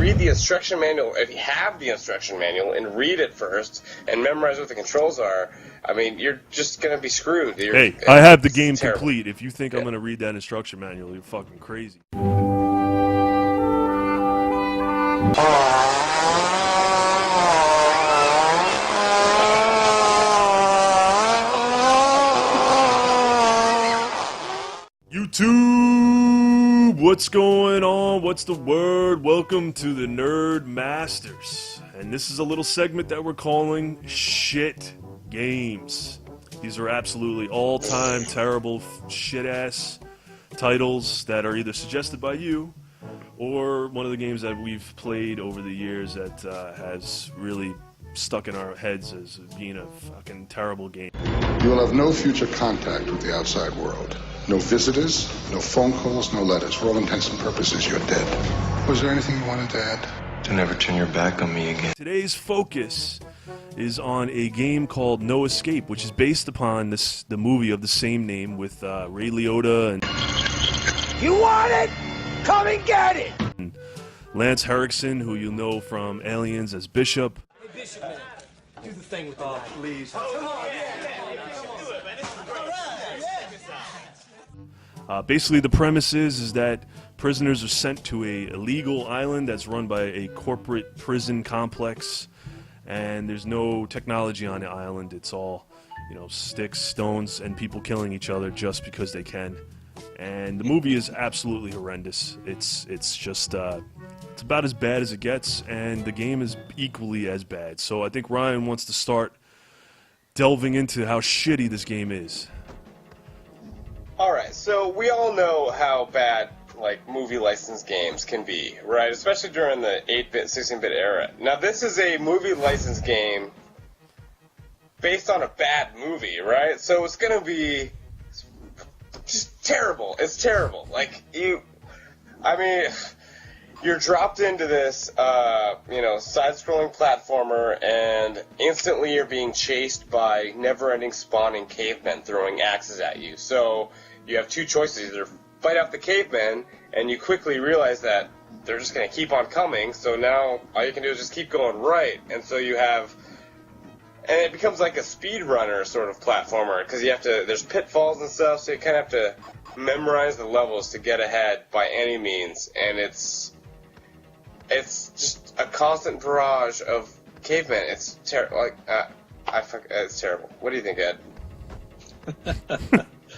read the instruction manual, if you have the instruction manual, and read it first, and memorize what the controls are, I mean, you're just going to be screwed. Hey, I have the game complete. If you think I'm going to read that instruction manual, you're fucking crazy. YouTube, what's going on? What's the word? Welcome to the Nerdmasters. And this is a little segment that we're calling Shit Games. These are absolutely all-time terrible shit-ass titles that are either suggested by you or one of the games that we've played over the years that has really stuck in our heads as being a fucking terrible game. You will have no future contact with the outside world. No visitors, no phone calls, no letters. For all intents and purposes, you're dead. Was there anything you wanted to add? To never turn your back on me again. Today's focus is on a game called No Escape, which is based upon the movie of the same name with Ray Liotta and... You want it? Come and get it! And Lance Henriksen, who you know from Aliens as Bishop. Hey, Bishop, man. Do the thing with the knife. Please. Come on, Basically, the premise is that prisoners are sent to a illegal island that's run by a corporate prison complex, and there's no technology on the island. It's all, sticks, stones, and people killing each other just because they can. And the movie is absolutely horrendous. It's just it's about as bad as it gets, and the game is equally as bad. So I think Ryan wants to start delving into how shitty this game is. Alright, so we all know how bad, movie licensed games can be, right? Especially during the 8-bit, 16-bit era. Now, this is a movie licensed game based on a bad movie, right? So it's gonna be just terrible. It's terrible. You're dropped into this, side-scrolling platformer, and instantly you're being chased by never-ending spawning cavemen throwing axes at you. So you have two choices: either fight off the cavemen, and you quickly realize that they're just going to keep on coming. So now all you can do is just keep going right, and so you have, and it becomes like a speedrunner sort of platformer because you have to. There's pitfalls and stuff, so you kind of have to memorize the levels to get ahead by any means, and it's just a constant barrage of cavemen. It's terrible. It's terrible. What do you think, Ed?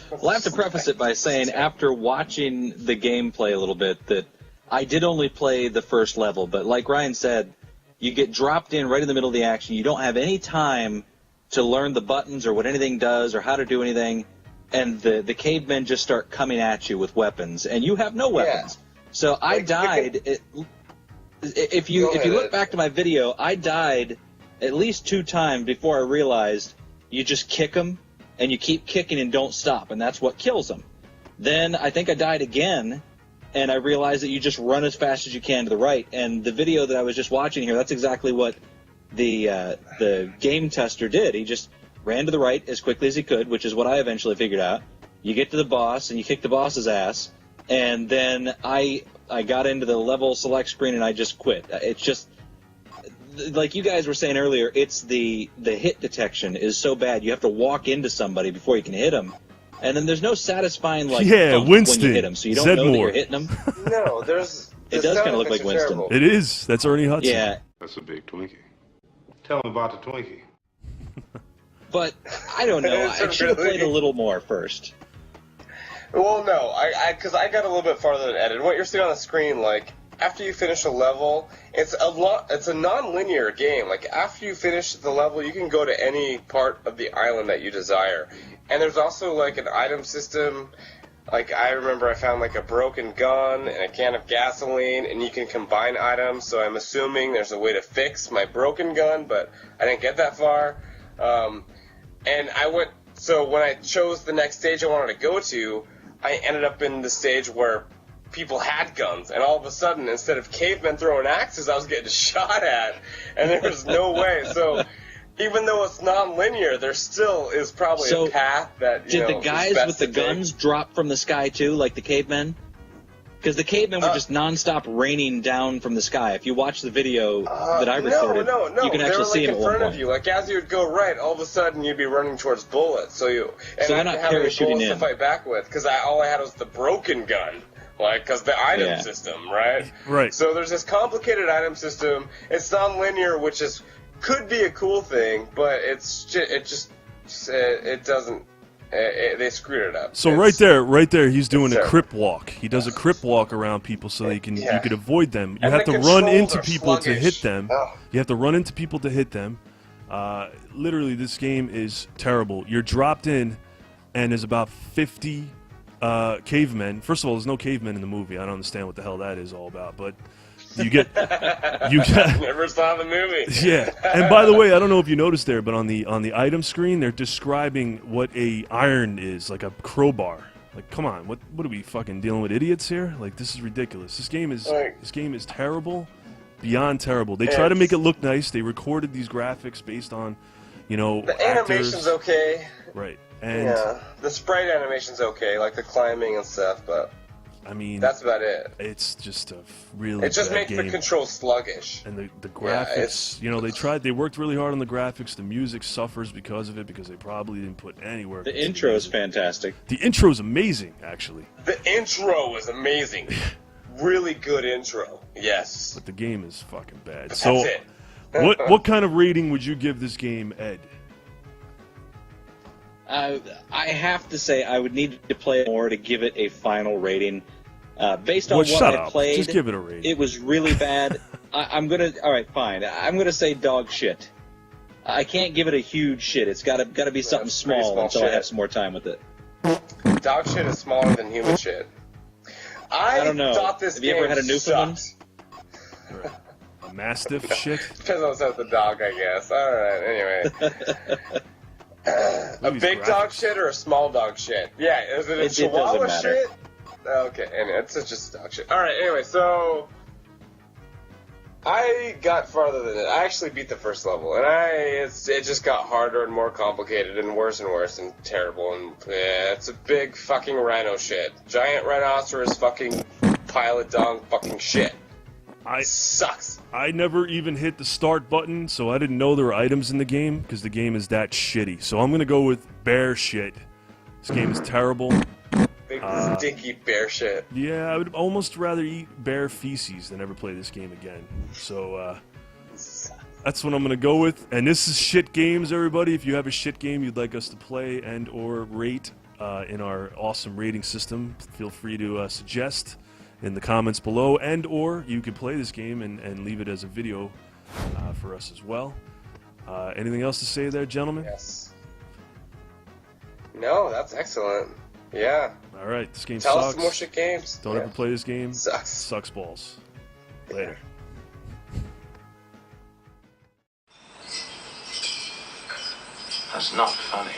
Well, I have to preface it by saying, after watching the gameplay a little bit, that I did only play the first level. But like Ryan said, you get dropped in right in the middle of the action. You don't have any time to learn the buttons or what anything does or how to do anything. And the cavemen just start coming at you with weapons, and you have no weapons. Yeah. So I died. If you look back to my video, I died at least 2 times before I realized you just kick them, and you keep kicking and don't stop, and that's what kills them. Then I think I died again, and I realized that you just run as fast as you can to the right. And the video that I was just watching here, that's exactly what the game tester did. He just ran to the right as quickly as he could, which is what I eventually figured out. You get to the boss, and you kick the boss's ass, and then I got into the level select screen and I just quit. It's just, like you guys were saying earlier, it's the hit detection is so bad. You have to walk into somebody before you can hit them. And then there's no satisfying, thump Winston. when you hit them, so you don't know that you're hitting them. No, there's... It does kind of look like Winston. Terrible. It is. That's Ernie Hudson. Yeah. That's a big Twinkie. Tell him about the Twinkie. But, I don't know. I should have played a little more first. Well, no, because I got a little bit farther than Ed. And what you're seeing on the screen, after you finish a level, it's a non-linear game. After you finish the level, you can go to any part of the island that you desire. And there's also, an item system. I remember I found, a broken gun and a can of gasoline, and you can combine items. So I'm assuming there's a way to fix my broken gun, but I didn't get that far. So when I chose the next stage I wanted to go to, I ended up in the stage where people had guns, and all of a sudden, instead of cavemen throwing axes, I was getting shot at, and there was no way. So even though it's non-linear, there still is probably a path that, did the guys with the guns drop from the sky too, like the cavemen? Because the cavemen were just nonstop raining down from the sky. If you watch the video that I recorded, no, you can actually see them in front of you. Like as you would go right, all of a sudden you'd be running towards bullets. So I they're not didn't have any parachuting bullets in to fight back with because all I had was the broken gun. Like, because the item system, right? Right. So there's this complicated item system. It's non-linear, which could be a cool thing, but it doesn't. They screwed it up. So right there, he's doing a crip walk. He does a crip walk around people so you could avoid them. You have to run into people to hit them. Oh. You have to run into people to hit them. Literally, this game is terrible. You're dropped in, and there's about 50 cavemen. First of all, there's no cavemen in the movie. I don't understand what the hell that is all about, but you get Never saw the movie. Yeah, and by the way, I don't know if you noticed there, but on the item screen, they're describing what a iron is, like a crowbar. Like, come on, what are we fucking dealing with idiots here? Like, this is ridiculous. This game is terrible, beyond terrible. They try to make it look nice. They recorded these graphics based on, the animation's okay. Right, and the sprite animation's okay, like the climbing and stuff, but. I mean, that's about it. It's just a really It just bad makes game. the controls sluggish. And the graphics, they worked really hard on the graphics. The music suffers because of it because they probably didn't put any work. The intro is fantastic. The intro is amazing, actually. The intro is amazing. Really good intro. Yes. But the game is fucking bad. That's so, it. what kind of rating would you give this game, Ed? I have to say I would need to play more to give it a final rating. Based on what I played, just give it a rating. It was really bad. All right, fine. I'm gonna say dog shit. I can't give it a huge shit. It's gotta be something small until I have some more time with it. Dog shit is smaller than human shit. I don't know. Thought this have you ever had a Newfoundland? A Mastiff shit? Depends on the dog, I guess. All right. Anyway. A big dog shit or a small dog shit? Yeah, is it a Chihuahua shit? Okay, anyway, it's just dog shit. Alright, anyway, so I got farther than it. I actually beat the first level, and it just got harder and more complicated and worse and terrible, and it's a big fucking rhino shit. Giant rhinoceros fucking pile of dung fucking shit. Sucks. I never even hit the start button, so I didn't know there were items in the game, because the game is that shitty. So I'm going to go with bear shit. This game is terrible. Big stinky bear shit. Yeah, I would almost rather eat bear feces than ever play this game again. So, that's what I'm going to go with. And this is Shit Games, everybody. If you have a shit game you'd like us to play and or rate in our awesome rating system, feel free to suggest in the comments below, and or you could play this game and leave it as a video for us as well. Anything else to say there, gentlemen? Yes. No, that's excellent. Yeah. All right, this game Tell sucks. us some more shit games. Don't ever play this game. Sucks balls. Later. That's not funny.